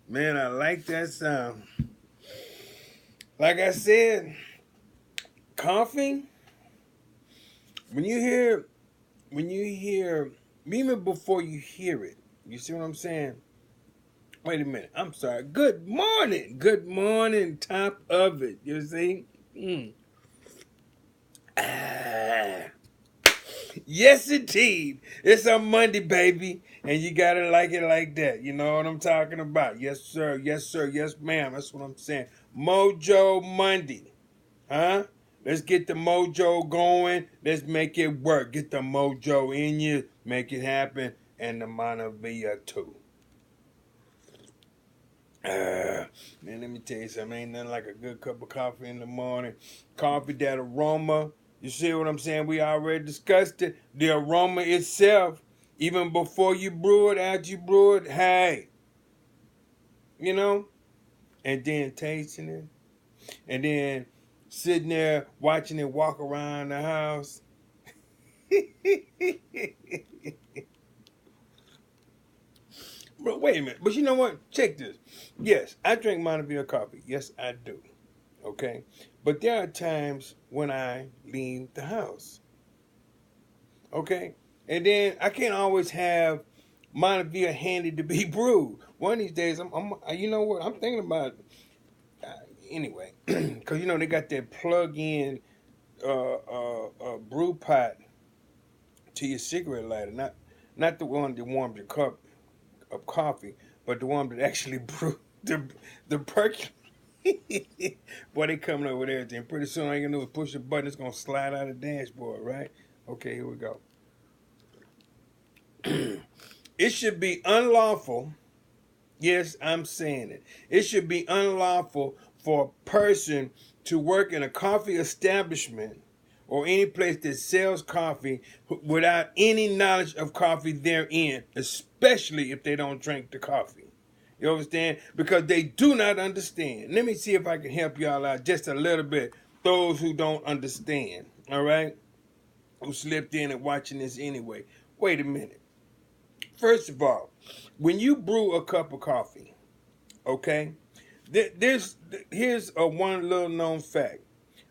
Man, I like that sound. Like I said, coughing. When you hear, when you hear, even before you hear it, you see what I'm saying? Wait a minute. I'm sorry. Good morning. Good morning. Top of it. You see? Mm. Ah. Yes, indeed. It's a Monday, baby, and you gotta like it like that. You know what I'm talking about? Yes, sir. Yes, sir. Yes, ma'am. That's what I'm saying. Mojo Monday, huh? Let's get the mojo going. Let's make it work. Get the mojo in you. Make it happen. And the manavia too. Man, let me tell you something. Ain't nothing like a good cup of coffee in the morning. Coffee, that aroma. You see what I'm saying? We already discussed it. The aroma itself, even before you brew it, after you brew it, hey, you know, and then tasting it, and then sitting there watching it walk around the house. But wait a minute. But you know what? Check this. Yes, I drink Monteville coffee. Yes, I do. Okay? But there are times when I leave the house. Okay? And then I can't always have Monteville handy to be brewed. One of these days, you know what? I'm thinking about uh, anyway, because you know they got that plug-in brew pot to your cigarette lighter, not the one that warms your cup of coffee, but the one that actually brew the percolate. Boy, they coming up with everything. Pretty soon, all you gonna do is push a button. It's gonna slide out of the dashboard, right? Okay, here we go. It should be unlawful. Yes, I'm saying it. It should be unlawful for a person to work in a coffee establishment or any place that sells coffee without any knowledge of coffee therein, especially if they don't drink the coffee. You understand? Because they do not understand. Let me see if I can help y'all out just a little bit. Those who don't understand, all right? Who slipped in and watching this anyway. Wait a minute. First of all, when you brew a cup of coffee, okay, here's a one little known fact.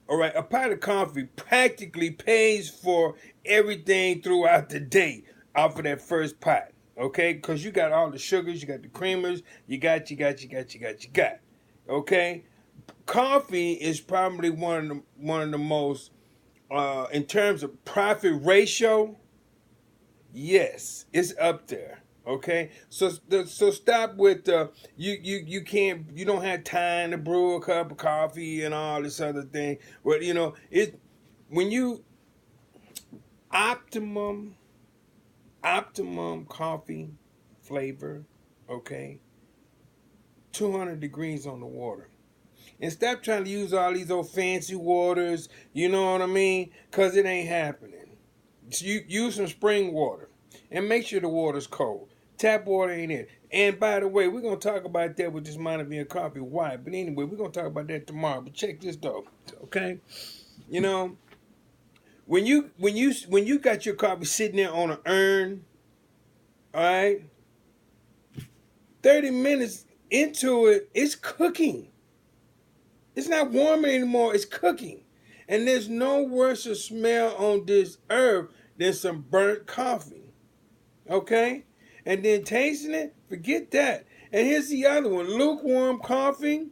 All right, a pot of coffee practically pays for everything throughout the day off of that first pot. Okay, because you got all the sugars, you got the creamers, you got. Okay, coffee is probably one of the most, in terms of profit ratio. Yes, it's up there. Okay, so stop with you can't, you don't have time to brew a cup of coffee and all this other thing. Well, you know it when you optimum optimum coffee flavor. Okay, 200 degrees on the water. And stop trying to use all these old fancy waters. You know what I mean? Cause it ain't happening. So you use some spring water and make sure the water's cold. Tap water ain't it. And by the way, we're gonna talk about that with this Monteville coffee. Why? But anyway, we're gonna talk about that tomorrow. But check this though, okay? You know, when you got your coffee sitting there on an urn, all right, 30 minutes into it, it's cooking. It's not warming anymore. It's cooking, and there's no worse smell on this earth than some burnt coffee. Okay? And then tasting it, forget that. And here's the other one, lukewarm coffee.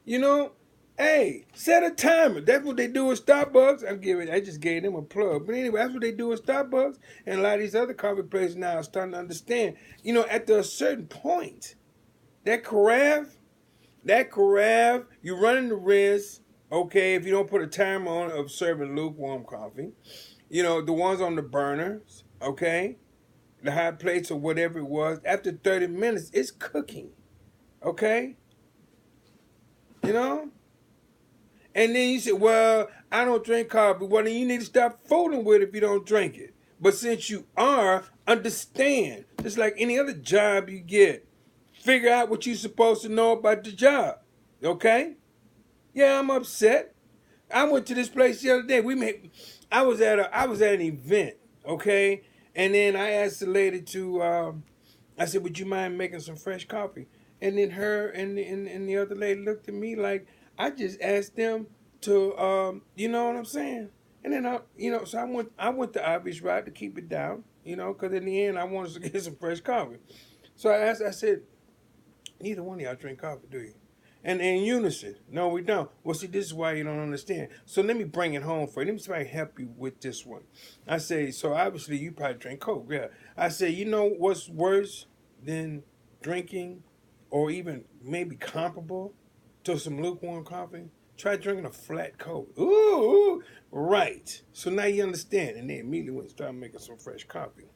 You know, hey, set a timer. That's what they do at Starbucks. I just gave them a plug. But anyway, that's what they do at Starbucks. And a lot of these other coffee places now are starting to understand. You know, at a certain point, that carafe, you're running the risk, okay, if you don't put a timer on of serving lukewarm coffee. You know, the ones on the burners, okay? The hot plates or whatever it was, after 30 minutes, it's cooking. Okay? You know? And then you say, well, I don't drink coffee. Well, then you need to stop fooling with it if you don't drink it. But since you are, understand. Just like any other job you get, figure out what you're supposed to know about the job. Okay? Yeah, I'm upset. I went to this place the other day. I was at an event, okay? And then I asked the lady to, I said, would you mind making some fresh coffee? And then her and the other lady looked at me like I just asked them to, you know what I'm saying? And then so I went the obvious route to keep it down, because in the end I wanted to get some fresh coffee. So I said, neither one of y'all drink coffee, do you? And in unison, no, we don't. Well, see, this is why you don't understand. So let me bring it home for you. Let me try to help you with this one. I say, so obviously you probably drink Coke, yeah. I say, you know what's worse than drinking, or even maybe comparable to some lukewarm coffee? Try drinking a flat Coke. Ooh, right. So now you understand. And they immediately went and started making some fresh coffee.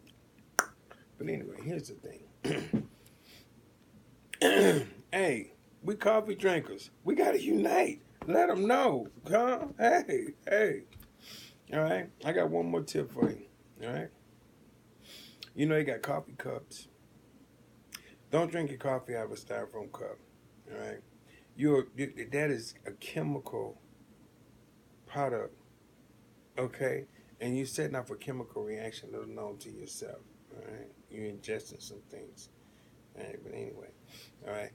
But anyway, here's the thing. Hey, we coffee drinkers. We gotta unite. Let them know. Huh? Hey. All right. I got one more tip for you. All right. You know you got coffee cups. Don't drink your coffee out of a styrofoam cup. All right. That is a chemical product. Okay. And you're setting off a chemical reaction unknown to yourself. All right. You're ingesting some things. All right. But anyway. All right.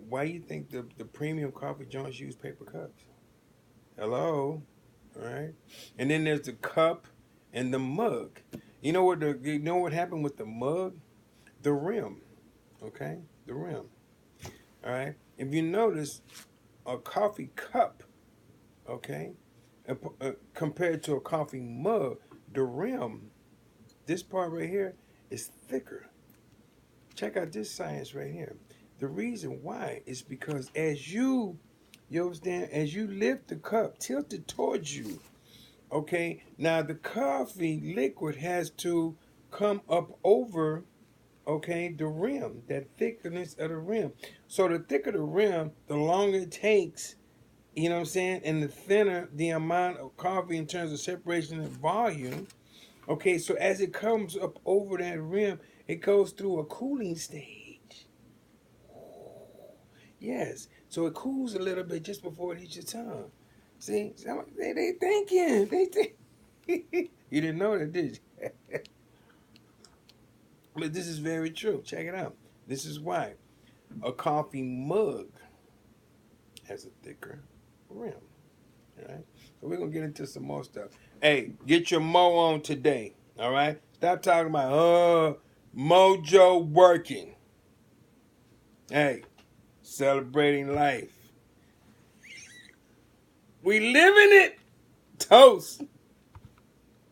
Why do you think the premium coffee joints use paper cups? Hello, all right. And then there's the cup and the mug. You know what happened with the mug? The rim, okay, the rim. All right. If you notice, a coffee cup, okay, compared to a coffee mug, the rim, this part right here, is thicker. Check out this science right here. The reason why is because you understand, as you lift the cup tilted towards you, okay, now the coffee liquid has to come up over, okay, the rim, that thickness of the rim. So the thicker the rim, the longer it takes, you know what I'm saying, and the thinner the amount of coffee in terms of separation and volume. Okay, so as it comes up over that rim, it goes through a cooling stage. Yes, so it cools a little bit just before it hits your tongue. See, they thinking. They think. You didn't know that, did you? But this is very true. Check it out. This is why a coffee mug has a thicker rim. All right. So we're gonna get into some more stuff. Hey, get your mo on today. All right. Stop talking about mojo working. Hey, celebrating life. We living it. Toast.